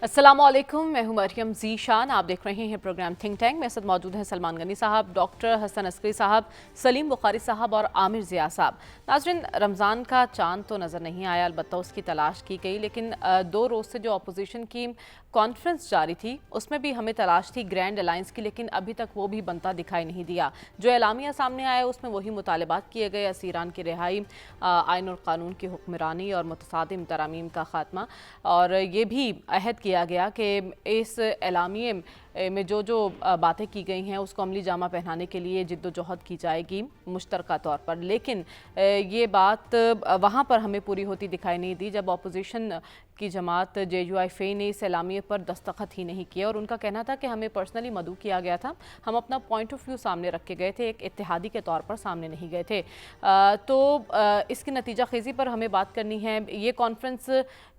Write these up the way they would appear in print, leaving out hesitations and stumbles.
अस्सलामुअलैकुम, मैं हूं मरियम ज़ीशान। आप देख रहे हैं प्रोग्राम थिंक टैंक। मेरे साथ मौजूद हैं सलमान गनी साहब, डॉक्टर हसन अस्करी साहब, सलीम बुखारी साहब और आमिर ज़िया साहब। नाज़रीन, रमज़ान का चांद तो नज़र नहीं आया, अलबत्ता उसकी तलाश की गई, लेकिन 2 रोज़ से जो अपोजिशन की कॉन्फ्रेंस जारी थी उसमें भी हमें तलाश थी ग्रैंड अलायंस की, लेकिन अभी तक वो भी बनता दिखाई नहीं दिया। जो एलामिया सामने आया उसमें वही मुतालबात किए गए: असीरान की रिहाई, आइन और कानून की हुक्मरानी और मुतसादिम तरामीम का खात्मा। और ये भी अहद किया गया कि इस एलामिये में जो जो बातें की गई हैं उसको अमली जामा पहनाने के लिए जिद्दोजहद की जाएगी मुश्तरका तौर पर। लेकिन ये बात वहाँ पर हमें पूरी होती दिखाई नहीं दी जब अपोजिशन की जमात JUIFA ने इस एलामिये पर दस्तखत ही नहीं किया, और उनका कहना था कि हमें पर्सनली मदऊ किया गया था, हम अपना पॉइंट ऑफ व्यू सामने रख के गए थे, एक इत्तेहादी के तौर पर सामने नहीं गए थे। तो इसकी नतीजा खेज़ी पर हमें बात करनी है। ये कॉन्फ्रेंस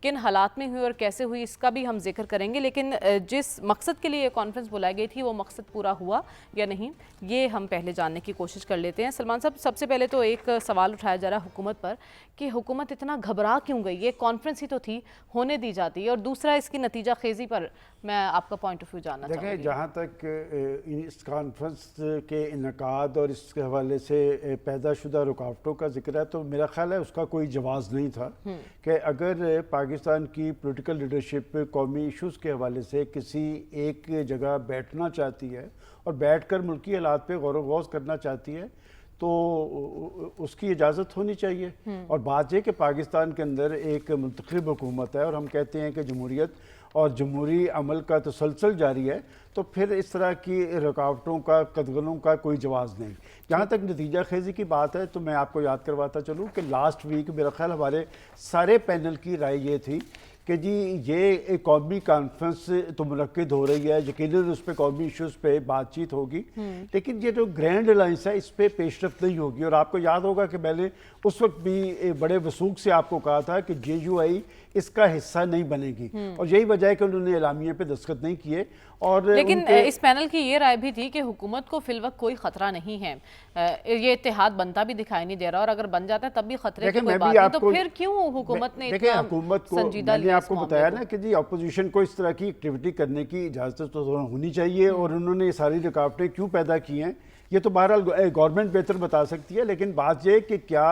किन हालात में हुई और कैसे हुई इसका भी हम जिक्र करेंगे, लेकिन जिस मकसद के लिए ये कॉन्फ्रेंस बुलाई गई थी वो मकसद पूरा हुआ या नहीं, ये हम पहले जानने की कोशिश कर लेते हैं। सलमान साहब, सबसे पहले तो एक सवाल उठाया जा रहा है हुकूमत पर कि हुकूमत इतना घबरा क्यों गई? ये कॉन्फ्रेंस ही तो थी, होने दी जाती है। और दूसरा, इसकी नतीजा खेजी पर मैं आपका पॉइंट ऑफ व्यू जानना चाहूँगी। देखें, जहाँ तक इस कॉन्फ्रेंस के इनकाद और इसके हवाले से पैदाशुदा रुकावटों का जिक्र है, तो मेरा ख्याल है उसका कोई जवाज़ नहीं था कि अगर पाकिस्तान की पॉलिटिकल लीडरशिप कौमी इशूज़ के हवाले से किसी एक जगह बैठना चाहती है और बैठकर मुल्की हालात पे गौर व गौज़ करना चाहती है तो उसकी इजाज़त होनी चाहिए। और बात यह कि पाकिस्तान के अंदर एक मुंतखब हुकूमत है और हम कहते हैं कि जमहूरियत और जमहूरी अमल का तसलसल जारी है, तो फिर इस तरह की रुकावटों का, कदगलों का कोई जवाज़ नहीं। जहाँ तक नतीजा खेजी की बात है तो मैं आपको याद करवाता चलूँ कि लास्ट वीक मेरा ख्याल हमारे सारे पैनल की राय ये थी कि जी ये एक कौमी कॉन्फ्रेंस तो मुनक्किद हो रही है, यकीनन उस पर कौमी इशूज़ पे बातचीत होगी, लेकिन ये जो ग्रैंड अलायंस है इस पर पेशरफ नहीं होगी। और आपको याद होगा कि मैंने उस वक्त भी बड़े वसूख से आपको कहा था कि JUI इसका हिस्सा नहीं बनेगी, और यही वजह है कि उन्होंने एलामिये पे दस्तखत नहीं किए। और लेकिन इस पैनल की ये राय भी थी कि हुकूमत को फिलवक्त कोई खतरा नहीं है, ये इत्तेहाद बनता भी दिखाई नहीं दे रहा, और अगर बन जाता है तब भी खतरे की कोई बात नहीं, तो फिर क्यों हुकूमत ने इतना संजीदा लिया? आपको बताया ना कि जी अपोजिशन को इस तरह की एक्टिविटी करने की इजाज़त तो होनी चाहिए, और उन्होंने ये सारी रुकावटें क्यों पैदा की हैं ये तो बहरहाल गवर्नमेंट बेहतर बता सकती है। लेकिन बात यह कि क्या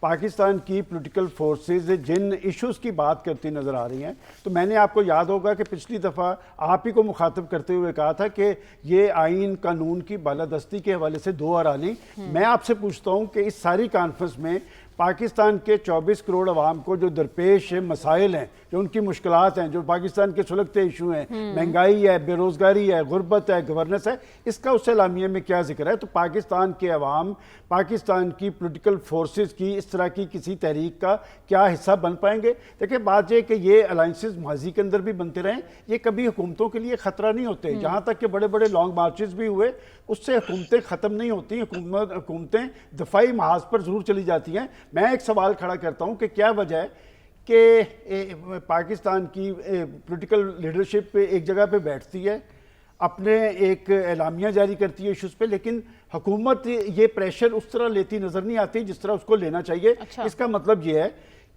पाकिस्तान की पॉलिटिकल फोर्सेस जिन इश्यूज़ की बात करती नज़र आ रही हैं, तो मैंने आपको याद होगा कि पिछली दफ़ा आप ही को मुखातब करते हुए कहा था कि ये आइन कानून की बालादस्ती के हवाले से दो आरानी। मैं आपसे पूछता हूँ कि इस सारी कॉन्फ्रेंस में पाकिस्तान के 24 करोड़ अवाम को जो दरपेश मसाइल हैं, जो उनकी मुश्किलात हैं, जो पाकिस्तान के सुलगते इशू हैं, महंगाई है, बेरोज़गारी है, गुर्बत है, गवर्नेंस है, इसका उस एलामिये में क्या जिक्र है? तो पाकिस्तान के अवाम, पाकिस्तान की पॉलिटिकल फोर्सेस की इस तरह की किसी तहरीक का क्या हिस्सा बन पाएंगे? देखिए, बात यह कि ये अलाइंसेस माजी के अंदर भी बनते रहें, ये कभी हुकूमतों के लिए ख़तरा नहीं होते। जहाँ तक कि बड़े बड़े लॉन्ग मार्चेस भी हुए, उससे हुकूमतें ख़त्म नहीं होती, हुकूमतें दफाई महाज पर ज़रूर चली जाती हैं। मैं एक सवाल खड़ा करता हूँ कि क्या वजह है कि पाकिस्तान की पॉलिटिकल लीडरशिप एक जगह पे बैठती है, अपने एक एलामिया जारी करती है इशूज़ पे, लेकिन हुकूमत ये प्रेशर उस तरह लेती नज़र नहीं आती जिस तरह उसको लेना चाहिए। अच्छा। इसका मतलब ये है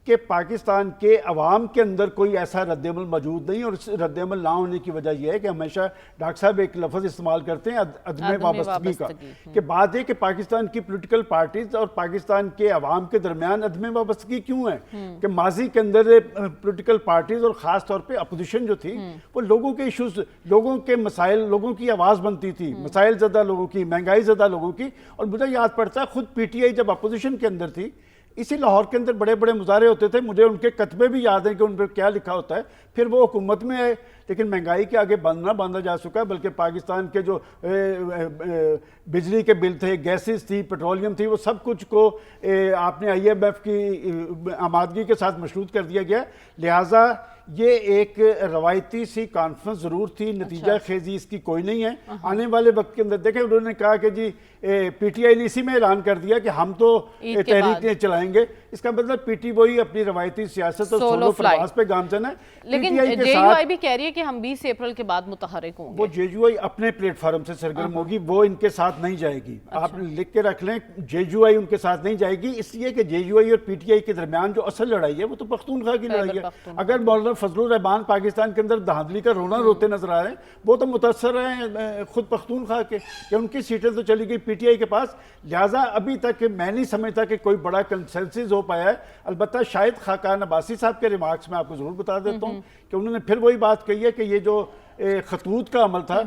कि पाकिस्तान के अवाम के अंदर कोई ऐसा रद्दमल मौजूद नहीं, और इस रद्दमल ना होने की वजह यह है कि हमेशा डॉक्टर साहब एक लफ्ज़ इस्तेमाल करते हैं अदम वाबस्तगी का, कि बात है कि पाकिस्तान की पॉलिटिकल पार्टीज और पाकिस्तान के अवाम के दरमियान अदम वाबस्तगी क्यों है कि माजी के अंदर पॉलिटिकल पार्टीज और ख़ास तौर पर अपोजिशन जो थी वो लोगों के इशूज़, लोगों के मसाइल, लोगों की आवाज़ बनती थी, मसाइल ज़्यादा लोगों की, महंगाई ज़्यादा लोगों की। और मुझे याद पड़ता है खुद PTI जब अपोजिशन के अंदर थी, इसी लाहौर के अंदर बड़े बड़े मुजाहरे होते थे, मुझे उनके कतबे भी याद हैं कि उन पर क्या लिखा होता है। फिर वो हुकूमत में आए, लेकिन महंगाई के आगे बंद ना बांधा जा सका, बल्कि पाकिस्तान के जो बिजली के बिल थे, गैसेस थी, पेट्रोलियम थी, वो सब कुछ को आपने IMF की आमादगी के साथ मशरूत कर दिया गया। लिहाजा ये एक रवायती सी कॉन्फ्रेंस ज़रूर थी, नतीजा खेजी इसकी कोई नहीं है। आने वाले वक्त के अंदर देखें, उन्होंने कहा कि जी PTI ने इसी में ऐलान कर दिया कि हम तो तहरीक चलाएंगे। इसका मतलब PTI अपनी रवायती सियासत और सोलो प्रवास पे गामजन है। लेकिन JUI भी कह रही है कि हम 20 अप्रैल के बाद मुतहर्रिक होंगे। वो JUI अपने प्लेटफॉर्म से सरगर्म होगी, वो इनके साथ नहीं जाएगी। आप लिख के रख लें, JUI उनके साथ नहीं जाएगी, इसलिए कि JUI और PTI के दरमियान जो असल लड़ाई है वो तो पख्तूनख्वा की लड़ाई है। अगर मौलाना फजलुर रहमान पाकिस्तान के अंदर धांधली का रोना रोते नजर आ रहे हैं। वो तो मुतासर हैं खुद पख्तूनख्वा के कि उनकी सीटें तो चली गई पीटीआई के पास। लिहाजा अभी तक मैं नहीं समझता कि कोई बड़ा कंसेंसस हो पाया है। अलबत्ता शायद खाकान अब्बासी साहब के रिमार्क्स में आपको जरूर बता देता हूँ कि उन्होंने फिर वही बात कही है कि ये जो खतूत का अमल था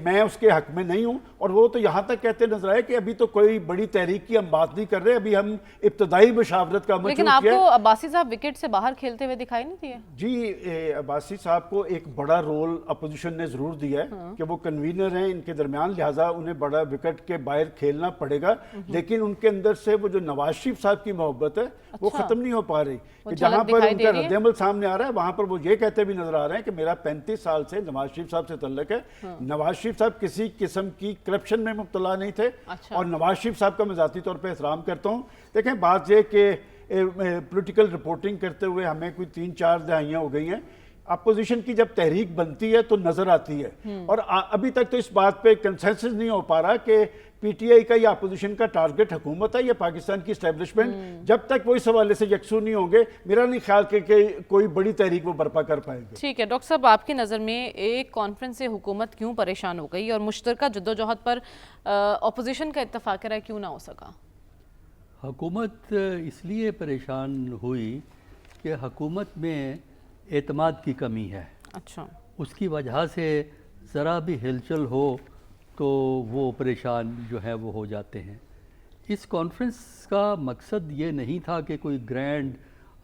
मैं उसके हक में नहीं हूं। और वो तो यहाँ तक कहते नजर आए कि अभी तो कोई बड़ी तहरीक की हम बात नहीं कर रहे, अभी हम इब्तदाई बशावरत का अमल। लेकिन आपको अब्बासी साहब विकेट से बाहर खेलते हुए दिखाई नहीं दिए? जी, अब्बासी साहब को एक बड़ा रोल अपोजिशन ने जरूर दिया है कि वो कन्वीनर हैं इनके दरमियान, लिहाजा उन्हें बड़ा विकेट के बाहर खेलना पड़ेगा। लेकिन उनके अंदर से वो जो नवाज शरीफ साहब की मोहब्बत है वो खत्म नहीं हो पा रही कि जहां पर उनका रद्द-ए-अमल सामने आ रहा है वहां पर वो ये कहते भी नजर आ रहे हैं कि मेरा 35 साल से नवाज शरीफ साहब से तल्लुक है। नवाज शरीफ साहब किसी किस्म की करप्शन में मुब्तला नहीं थे। और नवाज शरीफ साहब का मैं ज़ाती तौर पे एहतराम करता हूँ। देखें, बात यह कि पॉलिटिकल रिपोर्टिंग करते हुए हमें कोई 3-4 दहाइयाँ हो गई हैं। अपोजिशन की जब तहरीक बनती है तो नजर आती है और अभी तक तो इस बात पे कंसेंसस नहीं हो पा रहा कि पीटीआई का या अपोजिशन का टारगेट हुकूमत है या पाकिस्तान की एस्टेब्लिशमेंट। जब तक वो इस हवाले से यकसू नहीं होंगे मेरा नहीं ख्याल कि कोई बड़ी तहरीक वो बर्पा कर पाएंगे। ठीक है डॉक्टर साहब, आपकी नज़र में एक कॉन्फ्रेंस से हुकूमत क्यों परेशान हो गई और मुश्तरका जद्दोजहद पर अपोजिशन का इत्तफाक राय क्यों ना हो सका? हुकूमत इसलिए परेशान हुई कि हुकूमत में एतमाद की कमी है। अच्छा, उसकी वजह से ज़रा भी हिलचल हो तो वो परेशान जो है वो हो जाते हैं। इस कॉन्फ्रेंस का मकसद ये नहीं था कि कोई ग्रैंड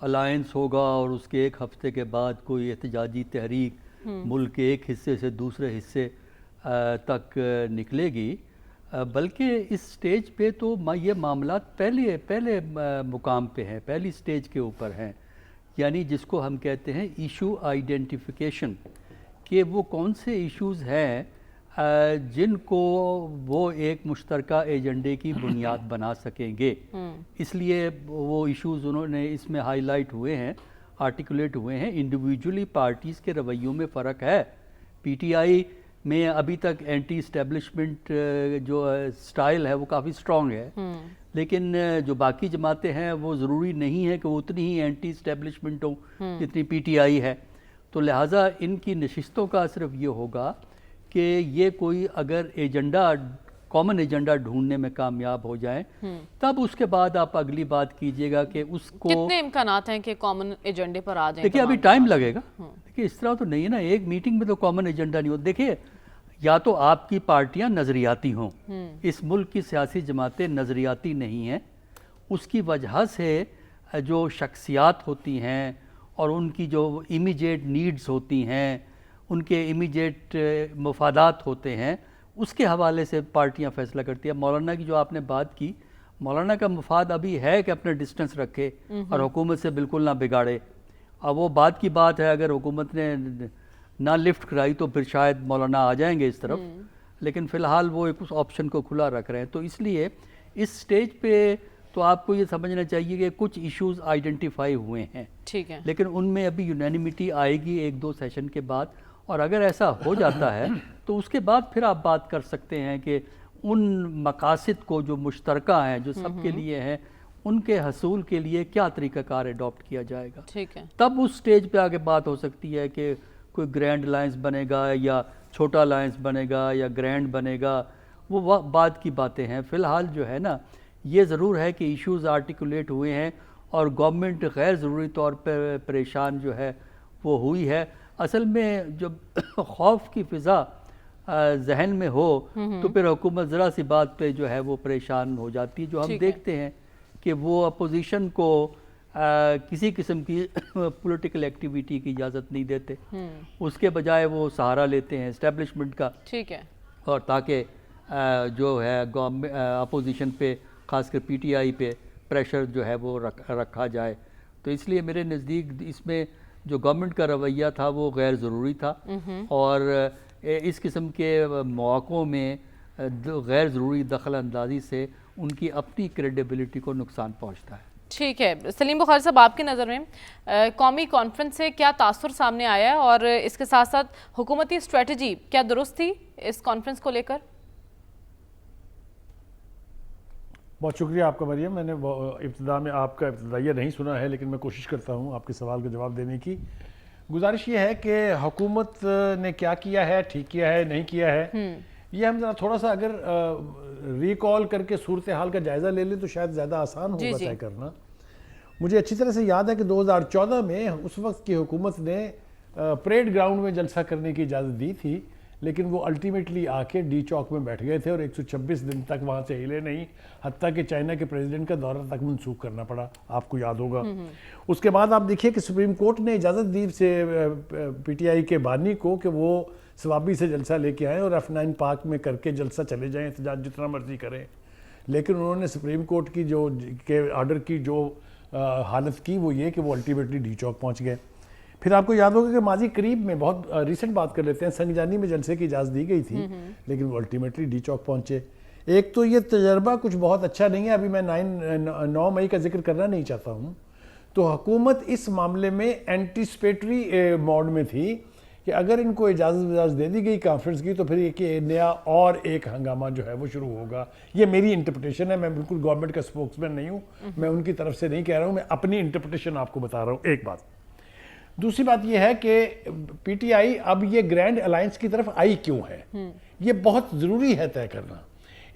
अलायंस होगा और उसके एक हफ्ते के बाद कोई एहतजाजी तहरीक मुल्क के एक हिस्से से दूसरे हिस्से तक निकलेगी, बल्कि इस स्टेज पे तो ये मामला पहले मुकाम पे हैं, पहली स्टेज के ऊपर हैं। यानी जिसको हम कहते हैं इशू आइडेंटिफिकेशन, कि वो कौन से इश्यूज़ हैं जिनको वो एक मुश्तरका एजेंडे की बुनियाद बना सकेंगे। इसलिए वो इश्यूज़ उन्होंने इसमें हाईलाइट हुए हैं, आर्टिकुलेट हुए हैं। इंडिविजुअली पार्टीज़ के रवैयों में फ़र्क है। पीटीआई में अभी तक एंटी इस्टेब्लिशमेंट जो स्टाइल है वो काफ़ी स्ट्रॉन्ग है, लेकिन जो बाकी जमातें हैं वो ज़रूरी नहीं है कि वो उतनी ही एंटी इस्टेब्लिशमेंट हो जितनी पीटीआई है। तो लिहाजा इनकी नशिस्तों का सिर्फ ये होगा कि ये कोई अगर एजेंडा, कॉमन एजेंडा ढूंढने में कामयाब हो जाए तब उसके बाद आप अगली बात कीजिएगा कि उसको कितने इम्कानात हैं कि कॉमन एजेंडे पर आ जाए। देखिए अभी टाइम लगेगा। देखिए इस तरह तो नहीं है ना, एक मीटिंग में तो कॉमन एजेंडा नहीं हो। देखिए या तो आपकी पार्टियां नज़रियाती हों, इस मुल्क की सियासी जमातें नज़रियाती नहीं हैं, उसकी वजह से जो शख्सियात होती हैं और उनकी जो इमीडिएट नीड्स होती हैं, उनके इमीडिएट मफादात होते हैं, उसके हवाले से पार्टियां फैसला करती हैं। मौलाना की जो आपने बात की, मौलाना का मफाद अभी है कि अपने डिस्टेंस रखे और हुकूमत से बिल्कुल ना बिगाड़े। अब वो बात की बात है, अगर हुकूमत ने ना लिफ्ट कराई तो फिर शायद मौलाना आ जाएंगे इस तरफ, लेकिन फ़िलहाल वो एक उस ऑप्शन को खुला रख रहे हैं। तो इसलिए इस स्टेज पे तो आपको ये समझना चाहिए कि कुछ इश्यूज़ आइडेंटिफाई हुए हैं, ठीक है, लेकिन उनमें अभी यूनैनिमिटी आएगी 1-2 सेशन के बाद। और अगर ऐसा हो जाता है तो उसके बाद फिर आप बात कर सकते हैं कि उन मकासद को जो मुश्तरका हैं, जो सबके लिए हैं, उनके हसूल के लिए क्या तरीक़ाकार अडॉप्ट किया जाएगा। ठीक है, तब उस स्टेज पे आगे बात हो सकती है कि कोई ग्रैंड अलायंस बनेगा या छोटा अलायंस बनेगा या ग्रैंड बनेगा, वो बाद की बातें हैं। फ़िलहाल जो है ना, ये ज़रूर है कि इश्यूज़ आर्टिकुलेट हुए हैं और गवर्नमेंट गैर ज़रूरी तौर पर परेशान जो है वो हुई है। असल में जब खौफ की फ़िज़ा जहन में हो तो फिर हुकूमत ज़रा सी बात पे जो है वो परेशान हो जाती है। जो हम देखते हैं कि वो अपोजिशन को किसी किस्म की पॉलिटिकल एक्टिविटी की इजाज़त नहीं देते, उसके बजाय वो सहारा लेते हैं इस्टेब्लिशमेंट का। ठीक है, और ताकि जो है गवर्नमेंट अपोजिशन पे, ख़ासकर पीटीआई पे प्रेशर जो है वो रखा जाए। तो इसलिए मेरे नज़दीक इसमें जो गवर्नमेंट का रवैया था वो गैर ज़रूरी था और इस किस्म के मौक़ों में गैर ज़रूरी दखल अंदाजी से उनकी अपनी क्रेडिबिलिटी को नुकसान पहुँचता है। ठीक है, सलीम बुखारी साहब, आपकी नज़र में कौमी कॉन्फ्रेंस से क्या तासुर सामने आया है और इसके साथ साथ हुकूमती स्ट्रेटजी क्या दुरुस्त थी इस कॉन्फ्रेंस को लेकर? बहुत शुक्रिया आपका मरियम। मैंने इब्तिदा में आपका इब्तिदाइया नहीं सुना है, लेकिन मैं कोशिश करता हूँ आपके सवाल का जवाब देने की। गुजारिश ये है कि हुकूमत ने क्या किया है, ठीक किया है, नहीं किया है, ये हम जरा थोड़ा सा अगर रिकॉल करके सूरत हाल का जायज़ा ले लें तो शायद ज़्यादा आसान होगा तय करना। मुझे अच्छी तरह से याद है कि 2014 में उस वक्त की हुकूमत ने परेड ग्राउंड में जलसा करने की इजाज़त दी थी, लेकिन वो अल्टीमेटली आके डी चौक में बैठ गए थे और 126 दिन तक वहाँ से हिले नहीं, हत्ता कि चाइना के प्रेसिडेंट का दौरा तक मनसूख करना पड़ा, आपको याद होगा। उसके बाद आप देखिए कि सुप्रीम कोर्ट ने इजाज़त दी से पीटीआई के बानी को कि वो सवाबी से जलसा लेके आएँ और F9 पार्क में करके जलसा चले जाएँ, एहतजाज जितना मर्जी करें। लेकिन उन्होंने सुप्रीम कोर्ट की जो के ऑर्डर की जो हालत की वो ये कि वो अल्टीमेटली डी चौक पहुँच गए। फिर आपको याद होगा कि माजी करीब में, बहुत रिसेंट बात कर लेते हैं, संगजानी में जलसे की इजाज़त दी गई थी, लेकिन वो अल्टीमेटली डी चौक पहुँचे। एक तो ये तजर्बा कुछ बहुत अच्छा नहीं है, अभी मैं 9 मई का जिक्र करना नहीं चाहता हूँ। तो हुकूमत इस मामले में एंटीसिपेटरी मोड में थी कि अगर इनको इजाज़त दे दी गई कॉन्फ्रेंस की तो फिर एक नया और एक हंगामा जो है वो शुरू होगा। ये मेरी इंटरप्रिटेशन है, मैं बिल्कुल गवर्नमेंट का स्पोक्समैन नहीं हूँ, मैं उनकी तरफ से नहीं कह रहा हूँ, मैं अपनी इंटरप्रिटेशन आपको बता रहा हूँ। एक बात। दूसरी बात यह है कि पीटीआई अब ये ग्रैंड अलायंस की तरफ आई क्यों है, ये बहुत ज़रूरी है तय करना।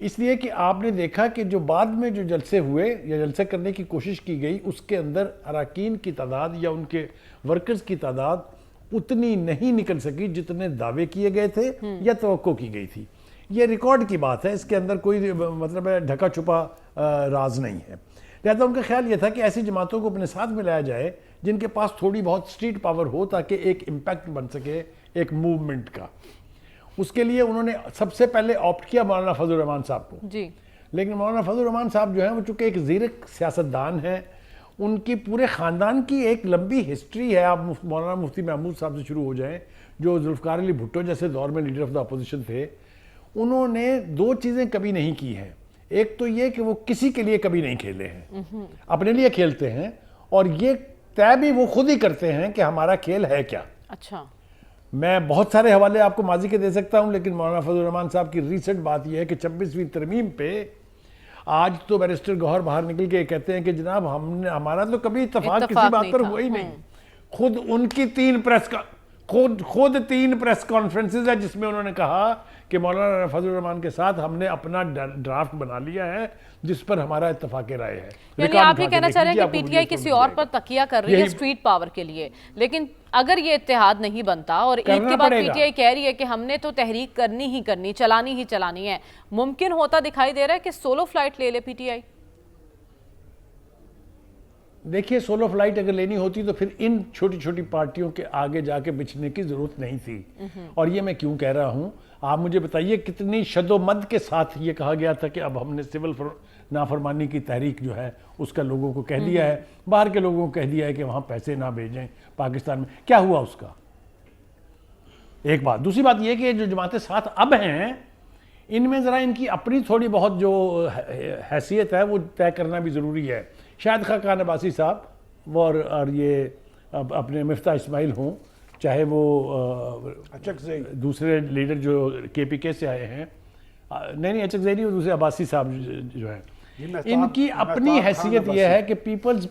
इसलिए कि आपने देखा कि जो बाद में जो जलसे हुए या जलसे करने की कोशिश की गई उसके अंदर अरकान की तादाद या उनके वर्कर्स की तादाद उतनी नहीं निकल सकी जितने दावे किए गए थे या तवक्को की गई थी। ये रिकॉर्ड की बात है, इसके अंदर कोई मतलब ढका छुपा राज नहीं है। लिहाजा उनका ख्याल ये था कि ऐसी जमातों को अपने साथ मिलाया जाए जिनके पास थोड़ी बहुत स्ट्रीट पावर हो, ताकि एक इम्पैक्ट बन सके एक मूवमेंट का। उसके लिए उन्होंने सबसे पहले ऑप्ट किया मौलाना फजल रहमान साहब को जी। लेकिन मौलाना फजल रहमान साहब जो हैं वो चूँकि एक ज़ीरक सियासतदान हैं, उनकी पूरे ख़ानदान की एक लंबी हिस्ट्री है। आप मौलाना मुफ्ती महमूद साहब से शुरू हो जाएं, जो जुल्फ़िकार अली भुट्टो जैसे दौर में लीडर ऑफ द अपोजिशन थे। उन्होंने 2 चीज़ें कभी नहीं की हैं। एक तो ये कि वो किसी के लिए कभी नहीं खेले हैं, अपने लिए खेलते हैं, और ये तय भी वो खुद ही करते हैं कि हमारा खेल है क्या। अच्छा, मैं बहुत सारे हवाले आपको माजी के दे सकता हूं, लेकिन मौलाना फजल रहमान साहब की रिसेंट बात यह है कि 26वीं तरमीम पे आज तो बैरिस्टर गौहर बाहर निकल के कहते हैं कि जनाब हमने हमारा तो कभी इत्तेफाक किसी बात पर हुआ ही नहीं। खुद उनकी 3 प्रेस कॉन्फ्रेंसेज है जिसमें उन्होंने कहा कि मौलाना फजल रहमान के साथ हमने अपना ड्राफ्ट बना लिया है जिस पर हमारा इत्तेफाक राय है। यानी आप ये कहना चाह रहे हैं कि पीटीआई किसी और पर तकिया कर रही है स्ट्रीट पावर के लिए, लेकिन अगर ये इत्तेहाद नहीं बनता और एक के बाद पीटीआई कह रही है कि हमने तो तहरीक करनी ही करनी, चलानी ही चलानी है, मुमकिन होता दिखाई दे रहा है कि सोलो फ्लाइट ले ले पीटीआई? देखिए, सोलो फ्लाइट अगर लेनी होती तो फिर इन छोटी छोटी पार्टियों के आगे जाके बिछने की जरूरत नहीं थी। और ये मैं क्यों कह रहा हूं, आप मुझे बताइए कितनी शदोमद के साथ ये कहा गया था कि अब हमने सिविल नाफरमानी की तहरीक जो है उसका लोगों को कह दिया है, बाहर के लोगों को कह दिया है कि वहां पैसे ना भेजें पाकिस्तान में। क्या हुआ उसका? एक बात। दूसरी बात यह कि जो जमातें साथ अब हैं इनमें ज़रा इनकी अपनी थोड़ी बहुत जो हैसियत है वो तय करना भी ज़रूरी है। शायद खान अब्बासी साहब और ये अपने मिफ्ता इस्माइल हों, चाहे वो दूसरे लीडर जो KPK से आए हैं, नहीं अचक ज़ैनी और दूसरे अब्बासी साहब जो हैं, इनकी अपनी हैसियत यह है कि पीपल्स,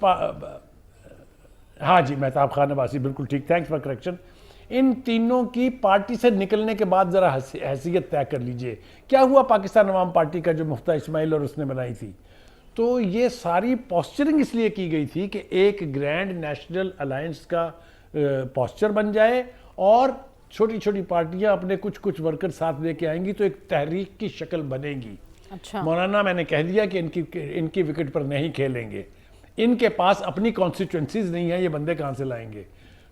हाँ जी, मेहताब खान अब्बासी, बिल्कुल ठीक, थैंक्स फॉर करेक्शन। इन तीनों की पार्टी से निकलने के बाद ज़रा हैसियत तय कर लीजिए। क्या हुआ पाकिस्तान अवाम पार्टी का जो मुफ्ता इस्माइल और उसने बनाई थी? तो ये सारी पोस्चरिंग इसलिए की गई थी कि एक ग्रैंड नेशनल अलायंस का पोस्चर बन जाए और छोटी छोटी पार्टियां अपने कुछ कुछ वर्कर साथ लेके आएंगी तो एक तहरीक की शक्ल बनेगी। अच्छा। मौलाना मैंने कह दिया कि इनकी विकेट पर नहीं खेलेंगे, इनके पास अपनी कॉन्स्टिट्यूंसीज नहीं है, ये बंदे कहाँ से लाएंगे?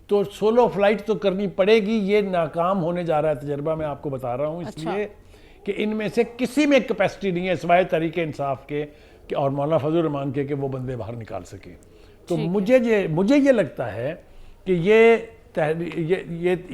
तो सोलो फ्लाइट तो करनी पड़ेगी। ये नाकाम होने जा रहा है तजर्बा, मैं आपको बता रहा हूँ, इसलिए कि इनमें से किसी में कैपेसिटी नहीं है सिवाय तरीके इंसाफ के और मौलाना फजल रहमान के कि वो बंदे बाहर निकाल सके। तो मुझे ये लगता है कि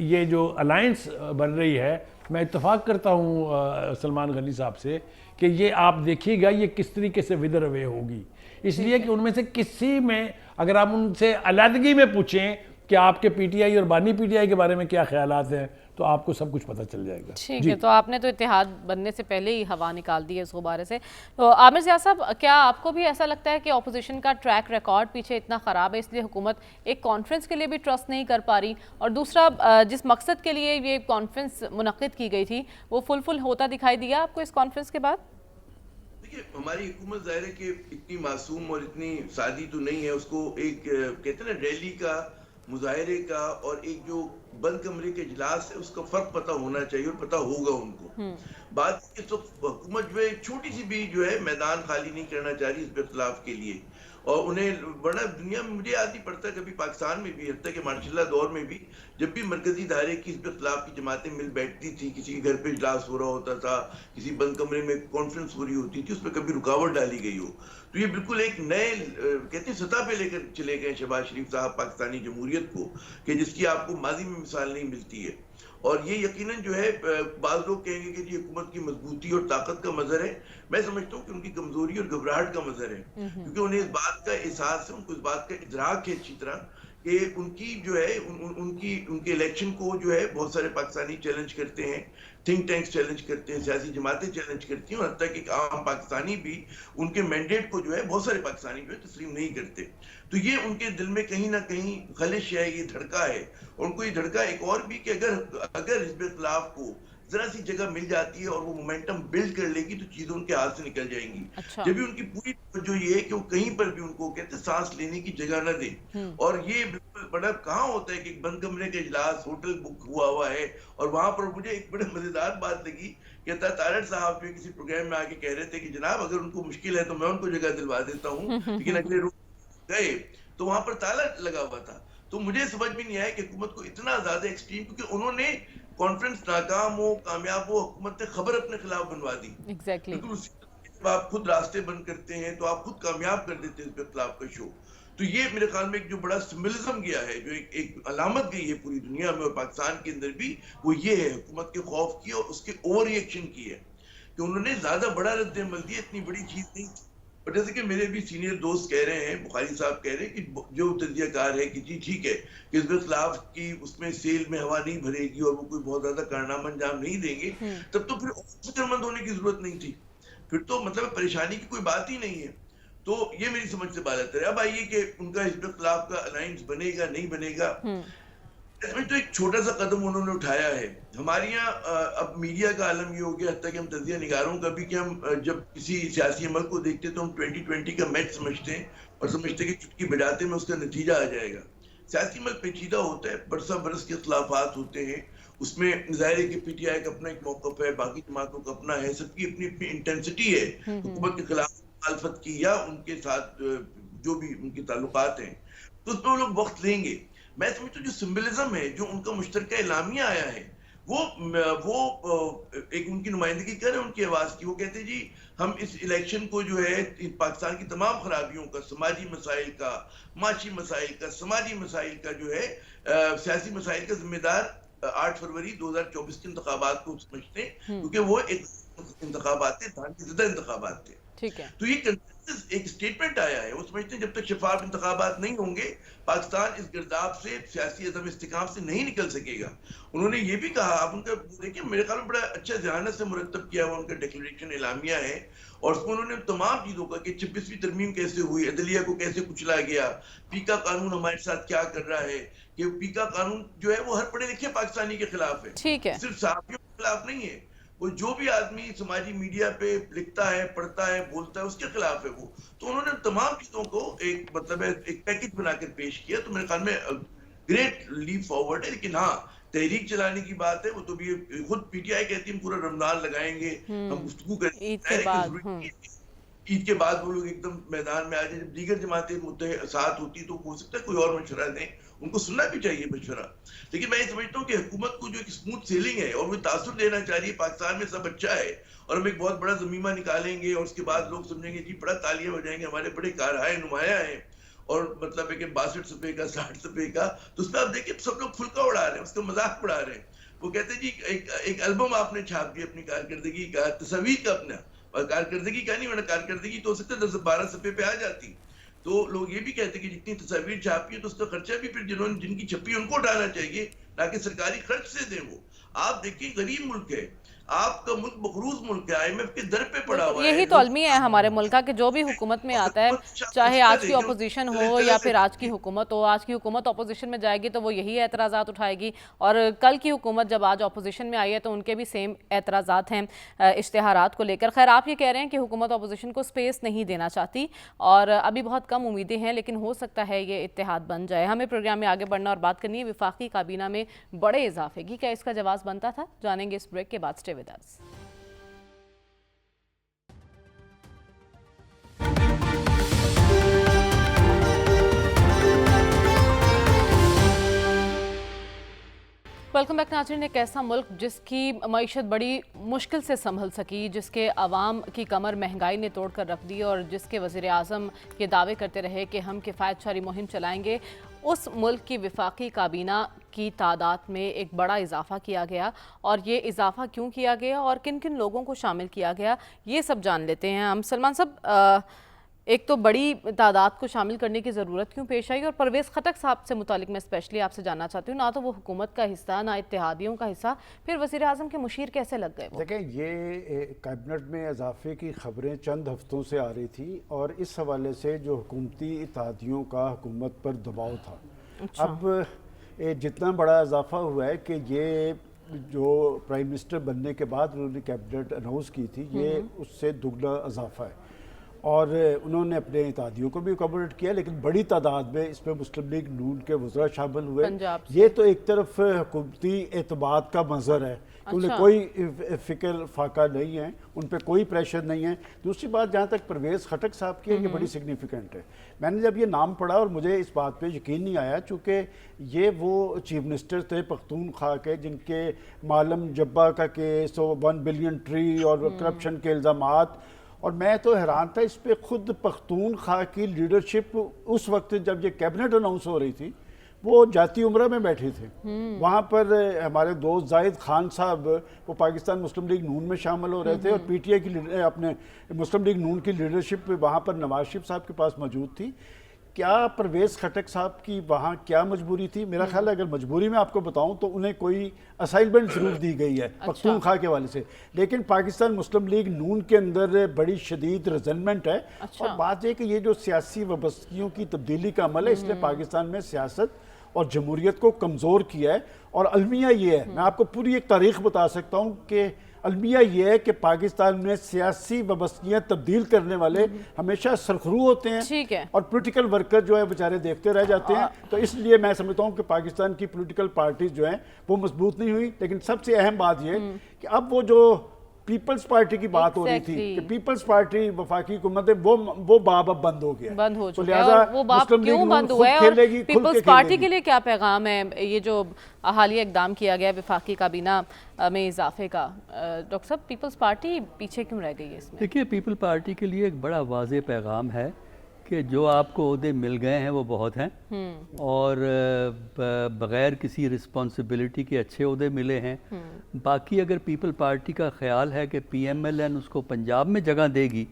ये जो अलायंस बन रही है, मैं इत्तेफाक करता हूँ सलमान गनी साहब से कि ये आप देखिएगा ये किस तरीके से विदर अवे होगी। इसलिए कि उनमें से किसी में अगर आप उनसे अलहदगी में पूछें कि आपके पीटीआई और बानी पीटीआई के बारे में क्या ख्यालात हैं, तो तो आपको सब कुछ पता चल जाएगा। ठीक है, तो आपने तो इत्तेहाद बनने से पहले ही हवा निकाल दी है इस गुब्बारे से। तो आमिर ज़िया साहब, क्या आपको भी ऐसा लगता है कि ऑपोजिशन का ट्रैक रिकॉर्ड पीछे इतना ख़राब है इसलिए हुकूमत एक कॉन्फ्रेंस के लिए भी ट्रस्ट नहीं कर पा रही, और दूसरा जिस मकसद के लिए ये कॉन्फ्रेंस मुनक्किद की गई थी वो फुलफिल होता दिखाई दिया आपको इस कॉन्फ्रेंस के बाद? देखिए, हमारी हुकूमत ज़ाहिर है कि इतनी मासूम और इतनी सादी तो नहीं है। उसको एक कहते हैं ना, रैली का, मुजाहरे का और एक जो बंद कमरे के इजलास है उसका फर्क पता होना चाहिए और पता होगा उनको। बात कि तो हुकूमत जो है छोटी सी भी जो है मैदान खाली नहीं करना चाह रही इस इख्तिलाफ के लिए, और उन्हें बड़ा दुनिया में मुझे याद नहीं पड़ता, कभी पाकिस्तान में भी हत्ता के मार्शल्ला दौर में भी जब भी मरकजी धारे की इस खिलाफ की जमातें मिल बैठती थी, किसी के घर पे इजलास हो रहा होता था, किसी बंद कमरे में कॉन्फ्रेंस हो रही होती थी, उस पर कभी रुकावट डाली गई हो, तो ये बिल्कुल एक नए कहते हैं सतह पे लेकर चले गए शहबाज शरीफ साहब पाकिस्तानी जमहूरियत को, कि जिसकी आपको माजी में मिसाल नहीं मिलती है। और ये यकीनन जो है बाज़ लोग कहेंगे कि ये हुकूमत की मजबूती और ताकत का मजहर है। मैं समझता हूँ कि उनकी कमजोरी और घबराहट का मजहर है, क्योंकि उन्हें इस बात का एहसास है, उनको इस बात का इदराक है अच्छी तरह कि उनकी जो है उनके इलेक्शन को जो है बहुत सारे पाकिस्तानी चैलेंज करते हैं, थिंक टैंक्स चैलेंज करते हैं, सियासी जमातें चैलेंज करती हैं, और हत्ता कि आम पाकिस्तानी भी उनके मैंडेट को जो है बहुत सारे पाकिस्तानी जो है तस्लीम नहीं करते। तो ये उनके दिल में कहीं ना कहीं खलिश है, ये धड़का है। और उनको ये धड़का एक और भी कि अगर हिज़्ब इख्तिलाफ को जरा सी जगह मिल जाती है और वो मोमेंटम बिल्ड कर लेगी तो चीजें उनके हाथ से निकल जाएंगी। अच्छा। जब भी उनकी पूरी जो ये है कि वो कहीं पर भी उनको कहते हैं सांस लेने की जगह न दे। और ये बिल्कुल बड़ा कहाँ होता है कि एक बंद कमरे का इजलास होटल बुक हुआ है, और वहां पर मुझे एक बड़ा मजेदार बात लगी कि तारड़ साहब जो किसी प्रोग्राम में आके कह रहे थे कि जनाब अगर उनको मुश्किल है तो मैं उनको जगह दिलवा देता हूँ, लेकिन अगले रोज गए तो वहां पर ताला लगा हुआ था। तो मुझे समझ में नहीं आया कि हुकूमत को इतना ज्यादा एक्सट्रीम, क्योंकि उन्होंने कॉन्फ्रेंस नाकाम हो कामयाब हो, हुकूमत ने खबर अपने खिलाफ बनवा दी। एग्जैक्टली। जब आप खुद रास्ते बंद करते हैं तो आप खुद कामयाब कर देते हैं इस खिलाफ का शो। तो ये मेरे ख्याल में एक जो बड़ा सिंबलिज्म गया है, जो एक अलामत गई है पूरी दुनिया में और पाकिस्तान के अंदर भी, वो ये है हुकूमत के खौफ की और उसके ओवर रिएक्शन की है कि उन्होंने ज्यादा बड़ा रद्द-ए-अमल दिया, इतनी बड़ी चीज नहीं। और जैसे कि मेरे भी सीनियर दोस्त कह रहे हैं, बुखारी साहब कह रहे हैं कि जो तजियाकार है कि जी ठीक है कि इस खिलाफ की उसमें सेल में हवा नहीं भरेगी और वो कोई बहुत ज्यादा कारनामा अंजाम नहीं देंगे, तब तो फिर फिक्रमंद होने की जरूरत नहीं थी, फिर तो मतलब परेशानी की कोई बात ही नहीं है। तो ये मेरी समझ से बात है। अब आइए कि उनका इस खिलाफ का अलायंस बनेगा नहीं बनेगा, इसमें तो एक छोटा सा कदम उन्होंने उठाया है। हमारे यहाँ अब मीडिया का आलम ये हो गया तक हम तजिया निगारों का भी कि हम जब किसी सियासी अमल को देखते तो हम 2020 का मैच समझते हैं और समझते हैं कि चुटकी बजाते में उसका नतीजा आ जाएगा। सियासी अमल पेचीदा होता है, बरसा बरस के खिलाफात होते हैं, उसमें ज़ाहिर है कि पीटीआई का अपना एक मौक़िफ़ है, बाकी जमातों का अपना है, सबकी अपनी अपनी इंटेंसिटी है हुकूमत के खिलाफ मुखालफत की या उनके साथ जो भी उनके ताल्लुकात हैं, तो उसमें वो लोग वक्त लेंगे। मैं समझता हूँ जो सिंबलिज्म है, जो उनका मुश्तरका एलामिया आया है, वो एक उनकी नुमाइंदगी कर रहे हैं उनकी आवाज़ की। वो कहते हैं जी हम इस इलेक्शन को जो है पाकिस्तान की तमाम खराबियों का, समाजी मसाइल का, माशी मसाइल का, समाजी मसाइल का जो है सियासी मसाइल का जिम्मेदार 8 फरवरी 2024 के इंतखाबात को समझते हैं, क्योंकि वो एक इंतखाबात थे, धांधलीज़दा इंतखाबात थे। ठीक है। तो ये एक स्टेटमेंट आया है, वो समझते हैं जब तक शफाफ इंतखाबात नहीं होंगे पाकिस्तान इस गिरदाव से, सियासी अदम इस्तिकाम से नहीं निकल सकेगा। उन्होंने ये भी कहा, आप उनका देखिए मेरे ख्याल में बड़ा अच्छा ध्यान से मुरतब किया हुआ उनका डिक्लेरेशन एलामिया है, और उसमें उन्होंने तमाम चीजों का कि 26वीं तरमीम कैसे हुई, अदलिया को कैसे कुचला गया, पीका कानून हमारे साथ क्या कर रहा है, कि पीका कानून जो है वो हर पढ़े लिखे पाकिस्तानी के खिलाफ है, ठीक है, सिर्फ सहाफियों के खिलाफ नहीं है। वो जो भी आदमी समाजी मीडिया पे लिखता है, पढ़ता है, बोलता है, उसके खिलाफ है वो। तो उन्होंने तमाम चीजों को एक मतलब एक पैकेज बनाकर पेश किया, तो मेरे ख्याल में ग्रेट लीप फॉरवर्ड है। लेकिन हाँ, तहरीक चलाने की बात है, वो तो भी खुद पीटीआई कहती है पूरा रमजान लगाएंगे, हम गुफ्तगू करेंगे, ईद के बाद वो लोग एकदम मैदान में आ जाए। जब दीगर जमातें साथ होती तो हो सकता है कोई और मशवरा दें, उनको सुनना भी चाहिए मशवरा। लेकिन मैं ये समझता हूँ कि हुकूमत को जो एक स्मूथ सेलिंग है और वो तासुर देना चाह रही है, पाकिस्तान में सब अच्छा है और हम एक बहुत बड़ा जमीमा निकालेंगे और उसके बाद लोग समझेंगे जी बड़ा तालियां बजाएंगे, हमारे बड़े कारहाय नुमाया है, और मतलब है कि 62 सफ़े का 60 सफ़े का, तो उसमें आप देखिए सब लोग फुल्का उड़ा रहे हैं, उसका मजाक उड़ा रहे हैं। वो कहते हैं जी एक एल्बम आपने छाप दी अपनी कारकर्दगी का, तस्वीर का अपना, और कारकर्दगी का नहीं, वरना कारकर्दगी तो हो सकता है 10-12 सफ़े पे आ जाती। तो लोग ये भी कहते हैं कि जितनी तस्वीर छापी है तो उसका खर्चा भी फिर जिनकी छपी उनको उठाना चाहिए, ना कि सरकारी खर्च से दें। वो आप देखिए गरीब मुल्क है, आपका मुल्क मकरूज मुल्क है, IMF के दर पे पड़ा हुआ है। यही तो अलमिया है हमारे मुल्क का कि जो भी हुकूमत में आता है, चाहे आज की अपोजिशन हो या फिर आज की हुकूमत हो, आज की हुकूमत अपोजिशन में जाएगी तो वो यही एतराज़ात उठाएगी, और कल की हुकूमत जब आज अपोजिशन में आई है तो उनके भी सेम एतराज़ात हैं इश्तिहारात को लेकर। खैर, आप ये कह रहे हैं कि हुकूमत अपोजिशन को स्पेस नहीं देना चाहती और अभी बहुत कम उम्मीदें हैं, लेकिन हो सकता है ये इत्तेहाद बन जाए। हमें प्रोग्राम में आगे बढ़ना और बात करनी है वफाकी काबीना में बड़े इजाफे की। क्या इसका जवाब बनता था? जानेंगे इस ब्रेक के बाद। Stay with us. Welcome back नाज़रीन। एक ऐसा मुल्क जिसकी मईशत बड़ी मुश्किल से संभल सकी, जिसके अवाम की कमर महंगाई ने तोड़ कर रख दी और जिसके वज़ीर आज़म ये दावे करते रहे कि हम किफ़ायत शरी मुहिम चलाएंगे, उस मुल्क की वफाकी काबीना की तादाद में एक बड़ा इजाफा किया गया। और ये इजाफा क्यों किया गया और किन किन लोगों को शामिल किया गया, ये सब जान लेते हैं हम। सलमान साहब, एक तो बड़ी तादाद को शामिल करने की ज़रूरत क्यों पेश आई, और परवेज़ खटक साहब से मुतालिक मैं स्पेशली आपसे जानना चाहती हूँ। ना तो वो हुकूमत का हिस्सा, ना इत्तेहादियों का हिस्सा, फिर वज़ीर आज़म के मुशीर कैसे लग गए? देखें, ये कैबिनेट में इजाफे की खबरें चंद हफ्तों से आ रही थी और इस हवाले से जो हुकूमती इत्तेहादियों का हुकूमत पर दबाव था। अच्छा। अब जितना बड़ा इजाफा हुआ है कि ये जो प्राइम मिनिस्टर बनने के बाद उन्होंने कैबिनेट अनाउंस की थी, ये उससे दुगना इजाफा है और उन्होंने अपने इत्तेहादियों को भी अकोमोडेट किया, लेकिन बड़ी तादाद में इसमें मुस्लिम लीग नून के वज़रा शामिल हुए। ये तो एक तरफ हुकूमती एतमाद का मंजर है कि उन्हें कोई फ़िक्र फाका नहीं है, उन पर कोई प्रेशर नहीं है। दूसरी बात, जहाँ तक परवेज़ खटक साहब की है, ये बड़ी सिग्निफिकेंट है। मैंने जब ये नाम पढ़ा और मुझे इस बात पे यकीन नहीं आया, चूँकि ये वो चीफ मिनिस्टर थे पख्तूनख्वा के जिनके मालम जब्बा का केस और 1 बिलियन ट्री और करप्शन के इल्ज़ामात, और मैं तो हैरान था इस पे खुद पख्तूनख्वा की लीडरशिप उस वक्त जब ये कैबिनेट अनाउंस हो रही थी वो जाती उम्रा में बैठे थे। वहाँ पर हमारे दोस्त जाहिद खान साहब वो पाकिस्तान मुस्लिम लीग नून में शामिल हो रहे थे और PTI की अपने मुस्लिम लीग नून की लीडरशिप वहाँ पर नवाज शरीफ साहब के पास मौजूद थी। क्या परवेज़ खटक साहब की वहाँ क्या मजबूरी थी? मेरा ख्याल है अगर मजबूरी में आपको बताऊं तो उन्हें कोई असाइनमेंट जरूर दी गई है पख्तूनख्वा के वाले से, लेकिन पाकिस्तान मुस्लिम लीग नून के अंदर बड़ी शदीद रिजनमेंट है। और बात यह कि ये जो सियासी वाबस्तगियों की तब्दीली का अमल है, इसने पाकिस्तान में सियासत और जमहूरियत को कमज़ोर किया है। और अलमिया ये है, मैं आपको पूरी एक तारीख बता सकता हूँ कि अलमिया ये है कि पाकिस्तान में सियासी वाबस्तगियाँ तब्दील करने वाले हमेशा सरखरू होते हैं। ठीक है। और पॉलिटिकल वर्कर जो है बेचारे देखते रह जाते हैं। तो इसलिए मैं समझता हूँ कि पाकिस्तान की पॉलिटिकल पार्टीज जो हैं वो मजबूत नहीं हुई। लेकिन सबसे अहम बात ये कि अब वो जो पीपल्स पार्टी की बात हो रही थी कि पीपल्स पार्टी वफाकी हुकूमत है, वो बाब अब बंद हो गया, बंद हो तो चुका है। और वो बाब क्यों बंद हुआ है और पीपल्स पार्टी के लिए क्या पैगाम है ये जो हालिया इकदाम किया गया वफाकी काबीना में इजाफे का? डॉक्टर साहब, पीपल्स पार्टी पीछे क्यों रह गई है इसमें? देखिए, पीपल पार्टी के लिए एक बड़ा वाज़ेह पैगाम है कि जो आपको ओहदे मिल गए हैं वो बहुत हैं और बग़ैर किसी रिस्पॉन्सिबिलिटी के अच्छे ओहदे मिले हैं। बाकी अगर पीपल पार्टी का ख्याल है कि PMLN उसको पंजाब में जगह देगी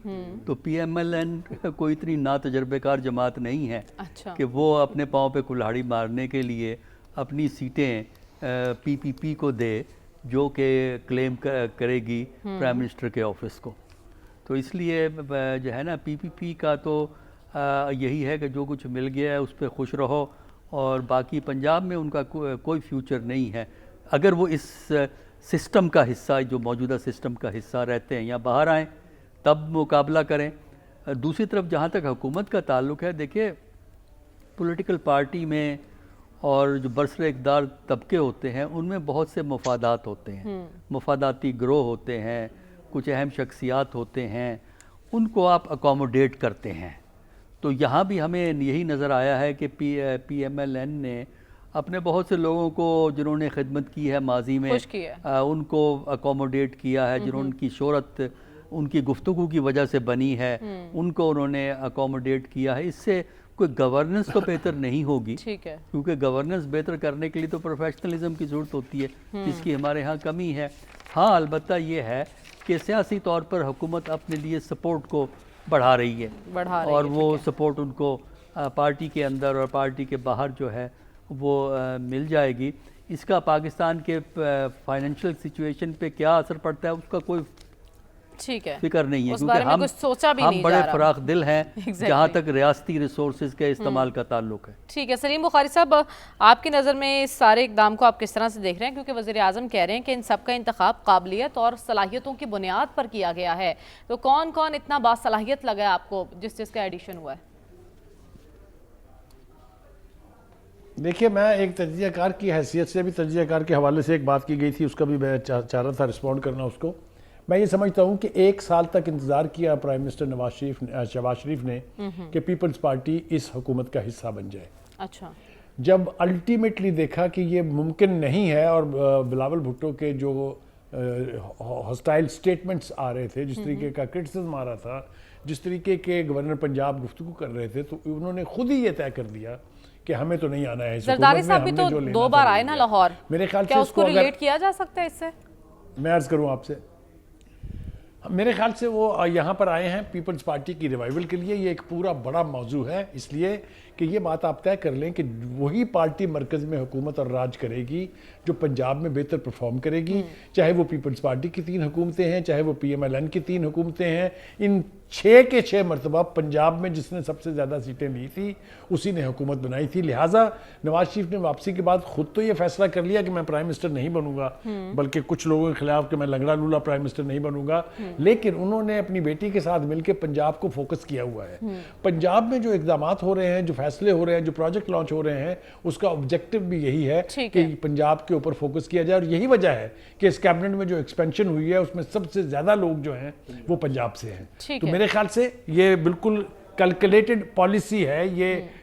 तो PMLN कोई इतनी ना तजर्बेकार जमात नहीं है कि वो अपने पाँव पे कुल्हाड़ी मारने के लिए अपनी सीटें PPP को दे जो कि क्लेम करेगी प्राइम मिनिस्टर के ऑफिस को। तो इसलिए जो है ना, PPP का तो यही है कि जो कुछ मिल गया है उस पर खुश रहो और बाकी पंजाब में उनका कोई फ्यूचर नहीं है। अगर वो इस सिस्टम का हिस्सा, जो मौजूदा सिस्टम का हिस्सा रहते हैं या बाहर आएँ तब मुकाबला करें। दूसरी तरफ जहाँ तक हुकूमत का ताल्लुक़ है, देखिए पॉलिटिकल पार्टी में और जो बरसर इक़्तिदार तबके होते हैं उनमें बहुत से मफादात होते हैं, मफादाती ग्रोह होते हैं, कुछ अहम शख्सियात होते हैं, उनको आप अकोमोडेट करते हैं। तो यहाँ भी हमें यही नज़र आया है कि PMLN ने अपने बहुत से लोगों को जिन्होंने खिदमत की है माजी में उनको अकोमोडेट किया है, जिन्होंने शोहरत उनकी गुफ्तगू की वजह से बनी है उनको उन्होंने अकोमोडेट किया है। इससे कोई गवर्नेंस तो बेहतर नहीं होगी, ठीक है, क्योंकि गवर्नेंस बेहतर करने के लिए तो प्रोफेशनलिज्म की ज़रूरत होती है जिसकी हमारे यहाँ कमी है। हाँ, अलबत्ता ये है कि सियासी तौर पर हुकूमत अपने लिए सपोर्ट को बढ़ा रही है और वो सपोर्ट उनको पार्टी के अंदर और पार्टी के बाहर जो है वो मिल जाएगी। इसका पाकिस्तान के फाइनेंशियल सिचुएशन पे क्या असर पड़ता है उसका कोई ठीक है, फिक्र नहीं है, उस क्योंकि बारे में कुछ सोचा भी नहीं हम बड़े जा रहा। फराख दिल हैं Exactly. जहाँ तक रियासती रिसोर्सेज के इस्तेमाल का ताल्लुक है। ठीक है सलीम बुखारी साहब, आपकी नज़र में इस सारे इकदाम को आप किस तरह से देख रहे हैं, क्योंकि वज़ीर आज़म कह रहे हैं कि इन सब का इंतखाब काबिलियत और सलाहियतों की बुनियाद पर किया गया है, तो कौन कौन इतना बासलाहियत लगा है आपको जिस जिसका एडिशन हुआ है? देखिए, मैं एक तज्ज़ियाकार की हैसियत से भी, तज्ज़ियाकार के हवाले से एक बात की गई थी, उसका भी मैं चाह रहा था रिस्पॉन्ड करना उसको। मैं ये समझता हूँ कि 1 साल तक इंतज़ार किया प्राइम मिनिस्टर शहबाज शरीफ ने कि पीपल्स पार्टी इस हुकूमत का हिस्सा बन जाए। अच्छा, जब अल्टीमेटली देखा कि ये मुमकिन नहीं है और बिलावल भुट्टो के जो हॉस्टाइल स्टेटमेंट्स आ रहे थे, जिस तरीके का क्रिटिसिज्म आ रहा था, जिस तरीके के गवर्नर पंजाब गुफ्तगू कर रहे थे, तो उन्होंने खुद ही ये तय कर दिया कि हमें तो नहीं आना है इस हुकूमत जरदारी में, साहब भी हमने तो जो लेना 2 था बार ले आए ना लिया। लाहौर, मेरे ख्याल क्या से उसको इसको रिलेट किया जा सकता है इससे? मैं अर्ज करूं आपसे, मेरे ख्याल से वो यहाँ पर आए हैं पीपल्स पार्टी की रिवाइवल के लिए। ये एक पूरा बड़ा मौजू है, इसलिए कि ये बात आप तय कर लें कि वही पार्टी मरकज़ में हुकूमत और राज करेगी जो पंजाब में बेहतर परफॉर्म करेगी, चाहे वो पीपल्स पार्टी की 3 हुकूमतें हैं, चाहे वो PMLN की 3 हुकूमतें हैं। इन 6 के 6 मरतबा पंजाब में जिसने सबसे ज़्यादा सीटें ली थी उसी ने हुकूमत बनाई थी। लिहाजा नवाज शरीफ ने वापसी के बाद खुद तो ये फैसला कर लिया कि मैं प्राइम मिनिस्टर नहीं बनूंगा, बल्कि कुछ लोगों के खिलाफ कि मैं लंगड़ा लूला प्राइम मिनिस्टर नहीं बनूंगा, लेकिन उन्होंने अपनी बेटी के साथ मिलकर पंजाब को फोकस किया हुआ है। पंजाब में जो इकदाम हो रहे हैं, जो फैसले हो रहे हैं, जो प्रोजेक्ट लॉन्च हो रहे हैं, उसका ऑब्जेक्टिव भी यही है कि पंजाब के ऊपर फोकस किया जाए। और यही वजह है कि इस कैबिनेट में जो एक्सपेंशन हुई है उसमें सबसे ज्यादा लोग जो हैं वो पंजाब से हैं। तो मेरे ख्याल से ये बिल्कुल कैलकुलेटेड पॉलिसी है,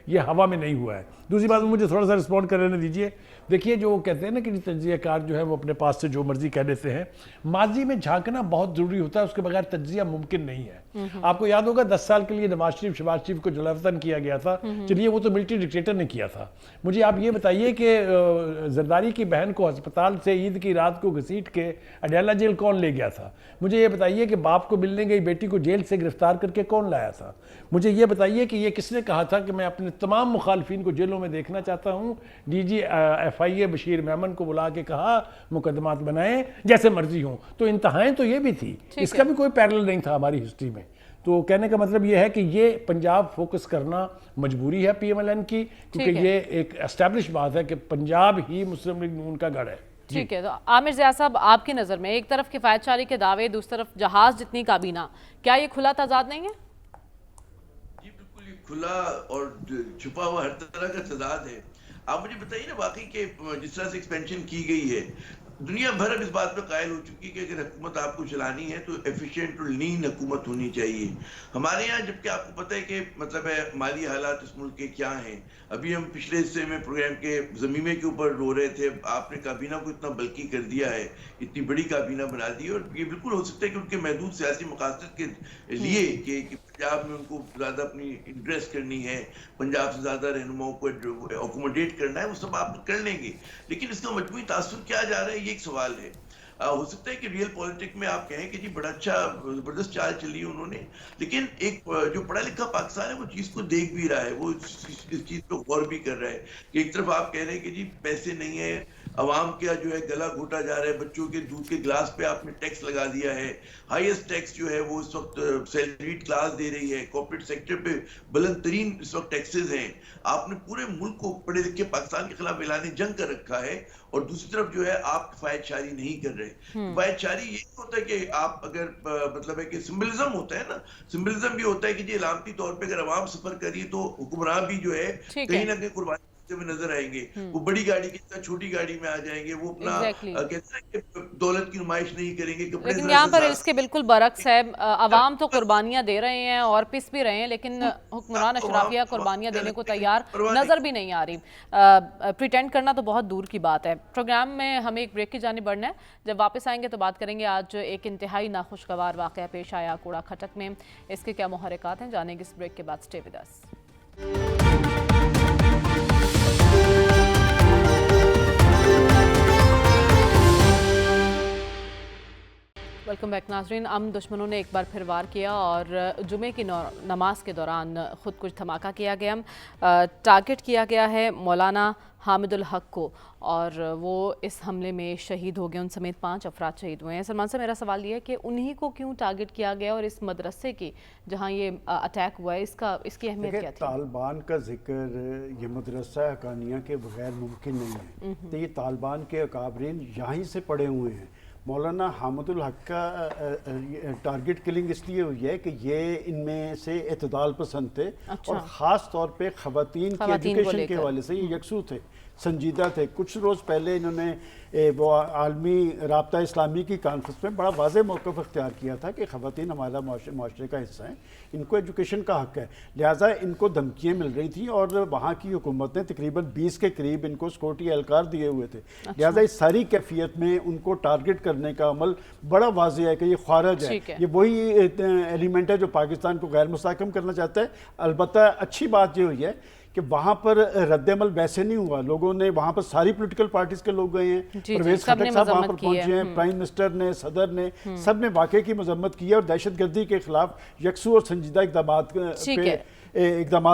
ये हवा में नहीं हुआ है। दूसरी बात, मुझे थोड़ा सा रिस्पॉन्ड कर लेने दीजिए। देखिए, जो कहते हैं ना कि तज्ज़ियाकार जो है वो अपने पास से जो मर्जी कह देते हैं, माजी में झांकना बहुत ज़रूरी होता है, उसके बगैर तज्ज़िया मुमकिन नहीं है। आपको याद होगा 10 साल के लिए नवाज शरीफ शहबाज शरीफ को जलावतन किया गया था, चलिए वो तो मिलिट्री डिक्टेटर ने किया था। मुझे आप ये बताइए कि जरदारी की बहन को अस्पताल से ईद की रात को घसीट के अडयाला जेल कौन ले गया था? मुझे ये बताइए कि बाप को मिलने गई बेटी को जेल से गिरफ्तार करके कौन लाया था? मुझे ये बताइए कि ये किसने कहा था कि मैं अपने तमाम मुखालफिन को जेलों में देखना चाहता हूँ? DG FIA बशीर मेमन को बुला के कहा मुकदमात बनाएं जैसे मर्जी हो। तो इंतहाएं तो ये भी थी, इसका भी कोई पैरेलल नहीं था हमारी हिस्ट्री में। तो कहने का मतलब ये है कि ये पंजाब फोकस करना मजबूरी है PMLN की, क्योंकि ये एक एस्टैब्लिश बात है कि पंजाब ही मुस्लिम लीग नून का गढ़ है। ठीक है, तो आमिर ज़िया साहब, आपकी नज़र में एक तरफ किफ़ायतशारी के दावे, दूसरी तरफ जहाज जितनी काबीना, क्या ये खुला तजाद नहीं है? जी बिल्कुल, ये खुला और छुपा हुआ हर तरह का तजाद है। आप मुझे बताइए ना, वाकई के जिस तरह से एक्सपेंशन की गई है, दुनिया भर अब इस बात पर कायल हो चुकी है कि अगर हुकूमत आपको चलानी है तो एफिशिएंट और लीन हुकूमत होनी चाहिए। हमारे यहाँ जबकि आपको पता है कि मतलब है माली हालात इस मुल्क के क्या हैं। अभी हम पिछले हिस्से में प्रोग्राम के ज़मीमे के ऊपर रो रहे थे, आपने काबीना को इतना बल्कि कर दिया है, इतनी बड़ी काबीना बना दी है, और ये बिल्कुल हो सकता है कि उनके महदूद सियासी मकासद के लिए कि पंजाब में उनको ज़्यादा अपनी इंटरेस्ट करनी है, पंजाब से ज़्यादा रहनुमाओं को अकोमोडेट करना है, वो सब आप कर लेंगे, लेकिन इसका मजबूरी तासुर क्या जा रहा है, ये एक सवाल है। हो सकता है कि रियल पॉलिटिक्स में आप कहें कि जी बड़ा अच्छा जबरदस्त चाल चली उन्होंने, लेकिन एक जो पढ़ा लिखा पाकिस्तान है वो चीज़ को देख भी रहा है, वो इस चीज़ को गौर भी कर रहा है कि एक तरफ आप कह रहे हैं कि जी पैसे नहीं है, अवाम का जो है गला घोटा जा रहा है, बच्चों के दूध के गिलास पे आपने टैक्स लगा दिया है, हाईएस्ट टैक्स जो है वो इस वक्त सैलरीड क्लास दे रही है, कॉर्पोरेट सेक्टर पे बुलंद तरीन इस वक्त टैक्सेस हैं, आपने पूरे मुल्क को पढ़े लिखे पाकिस्तान के खिलाफ ऐलान जंग कर रखा है, और दूसरी तरफ जो है आप किफायतशारी नहीं कर रहे। किफायतशारी ये होता है कि आप अगर मतलब है कि सिंबलिज्म होता है ना, सिंबलिज्म भी होता है कि जी अलामती तौर पे अगर अवाम सफर करिए तो हुक्मरान भी जो है कहीं ना कहीं कुर्बानी में नजर आएंगे, वो बड़ी गाड़ी की तरह छोटी गाड़ी में आ जाएंगे, वो अपना कहते हैं कि दौलत की नुमाइश नहीं करेंगे। लेकिन यहाँ पर इसके बिल्कुल बरक्स है, अवाम तो कुर्बानियां दे रहे हैं और पिस भी रहे हैं, लेकिन हुक्मरान अशराफिया कुर्बानियां देने को तैयार नजर भी नहीं आ रही। प्रिटेंड करना तो बहुत दूर की बात है। प्रोग्राम में हमें एक ब्रेक की जानिब बढ़ना है, जब वापस आएंगे तो बात करेंगे आज एक इंतहाई नाखुशगवार वाक़या पेश आया कूड़ा खटक में, इसके क्या मुहर्रिकात हैं, जानेंगे इस ब्रेक के बाद। Stay with us. Welcome back नाजरीन। अमन दुश्मनों ने एक बार फिर वार किया और जुमे की नमाज के दौरान खुद कुछ धमाका किया गया। टारगेट किया गया है मौलाना हामिदुल हक को और वो इस हमले में शहीद हो गए। उन समेत 5 अफराद शहीद हुए हैं। सलमान साहब, मेरा सवाल ये है कि उन्हीं को क्यों टारगेट किया गया और इस मदरसे की जहां ये अटैक हुआ है इसकी अहमियत क्या थी? तालिबान का जिक्र ये मदरसा हकानिया के बगैर मुमकिन नहीं है। तो ये तालिबान के अकाबरीन यहीं से पड़े हुए हैं। मौलाना हामिदुल हक का टारगेट किलिंग इसलिए हुई है कि ये इनमें से एतदाल पसंद थे। अच्छा। और ख़ास तौर पे ख़वातीन की एजुकेशन के हवाले से ये यकसू थे, संजीदा थे। कुछ रोज़ पहले इन्होंने वो आलमी राब्ता इस्लामी की कॉन्फ्रेंस में बड़ा वाज़ेह मौक़िफ़ अख्तियार किया था कि ख़वातीन हमारा माशरे का हिस्सा हैं, इनको एजुकेशन का हक़ है। लिहाजा इनको धमकियाँ मिल रही थी और वहाँ की हुकूमत ने तकरीबन 20 के करीब इनको सिक्योरिटी एहलकार दिए हुए थे। अच्छा। लिहाजा इस सारी कैफियत में उनको टारगेट करने का अमल बड़ा वाज़ेह है कि ये ख्वारज है। ये वही एलिमेंट है जो पाकिस्तान को गैर मुस्तहकम करना चाहता है। अलबत्ता अच्छी बात ये हुई है कि वहाँ पर रद्द-ए-अमल वैसे नहीं हुआ। लोगों ने वहाँ पर सारी पॉलिटिकल पार्टीज के लोग गए हैं, परवेज खटक साहब वहाँ पर पहुंचे हैं, प्राइम मिनिस्टर ने, सदर ने, सब ने वाकई की मजम्मत की है और दहशतगर्दी के खिलाफ यकसू और संजीदा इक़दाम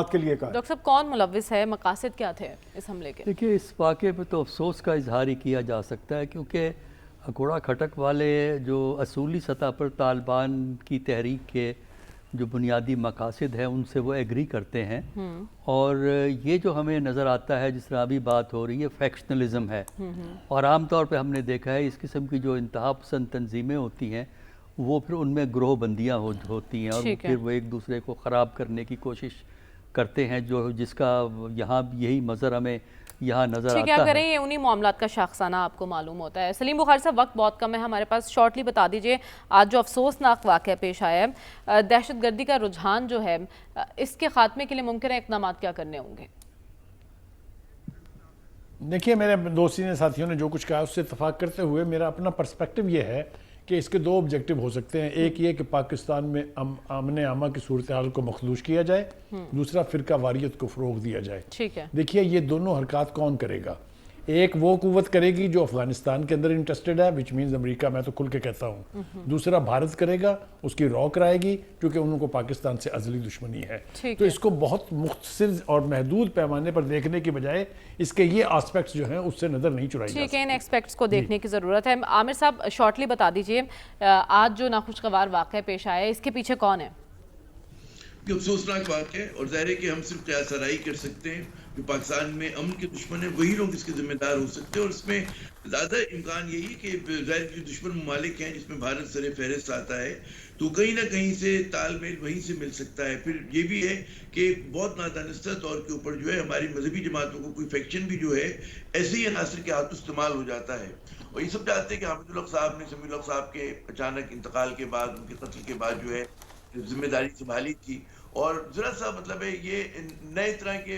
के लिए कहा। डॉक्टर साहब, कौन मुलव्विस है, मकासद क्या थे इस हमले के? देखिए, इस वाक़े पे तो अफसोस का इजहार ही किया जा सकता है क्योंकि अकोड़ा खटक वाले जो असूली सतह पर तालिबान की तहरीक के जो बुनियादी मकासद है उनसे वो एग्री करते हैं। और ये जो हमें नज़र आता है, जिस तरह अभी बात हो रही है, फैक्शनलिज्म है। और आम तौर पे हमने देखा है इस किस्म की जो इंतहा पसंद तंजीमें होती हैं वो फिर उनमें ग्रोह बंदियाँ होती हैं और फिर वो एक दूसरे को ख़राब करने की कोशिश करते हैं, जो जिसका यहाँ यही मज़र हमें यहाँ नजर आता है। क्या करें, ये उन्हीं मामलात का शाखसाना आपको मालूम होता है। सलीम बुखारी साहब, वक्त बहुत कम है हमारे पास, शॉर्टली बता दीजिए आज जो अफसोसनाक वाक़या पेश आया है, दहशतगर्दी का रुझान जो है, इसके खात्मे के लिए मुमकिन इक़दाम क्या करने होंगे? देखिए, मेरे दो सीनियर साथियों ने जो कुछ कहा उससे इत्तफाक करते हुए मेरा अपना पर्सपेक्टिव ये है कि इसके दो ऑब्जेक्टिव हो सकते हैं। एक ये कि पाकिस्तान में आमने आमा की सूरत हाल को मखदूश किया जाए, दूसरा फ़िरका वारियत को फ़रोग दिया जाए। ठीक है। देखिए, ये दोनों हरकत कौन करेगा? एक वो कुव्वत करेगी जो अफगानिस्तान के अंदर इंटरेस्टेड है, विच मीन्स अमेरिका, मैं तो खुल के कहता हूँ। दूसरा भारत करेगा, उसकी रॉ कराएगी क्योंकि उनको पाकिस्तान से अज़ली दुश्मनी है। तो इसको बहुत मुख्तसर और महदूद पैमाने पर देखने की बजाय इसके ये आस्पेक्ट्स जो हैं उससे नज़र नहीं चुराई। ठीक है, इन एस्पेक्ट्स को देखने की ज़रूरत है। आमिर साहब, शॉर्टली बता दीजिए आज जो नाखुशगवार वाक़या पेश आया है, इसके पीछे कौन है? अफसोसनाक बात है और ज़ाहिर है कि हम सिर्फ क़यास-आराई कर सकते हैं। जो पाकिस्तान में अमन के दुश्मन है वही लोग इसके जिम्मेदार हो सकते हैं और इसमें ज़्यादा इम्कान यही कि ज़ाहिर जो दुश्मन ममालिक हैं जिसमें भारत सरे फहरिस्त आता है, तो कहीं ना कहीं से तालमेल वहीं से मिल सकता है। फिर ये भी है कि बहुत नादानिस्ता तौर के ऊपर जो है हमारी मजहबी जमातों को कोई फैक्शन भी जो है ऐसे ही अनासर के हाथ इस्तेमाल हो जाता है। और ये सब चाहते हैं कि हामिदुल हक साहब ने समीउल हक साहब के अचानक इंतकाल के बाद, उनके कत्ल के बाद जो है जिम्मेदारी संभाली थी और जरा सा मतलब है ये नए तरह के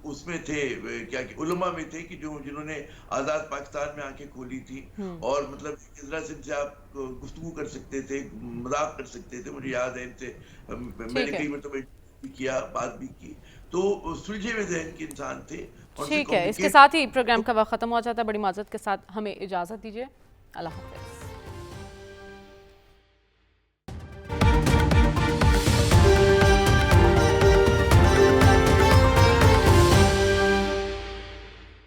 उसमें थे, क्या कि उलमा में थे कि जिन्होंने आज़ाद पाकिस्तान में आंखें खोली थी और मतलब किस तरह से इनसे आप गुफ्तगू कर सकते थे, मजाक कर सकते थे। मुझे याद है इनसे मैंने कई मरतबा किया, बात भी की, तो सुलझे हुए ज़हन के इंसान थे। ठीक है, इसके साथ ही प्रोग्राम का वक्त खत्म हो जाता है। बड़ी माजरत के साथ हमें इजाज़त दीजिए। अल्लाह हाफ़िज़।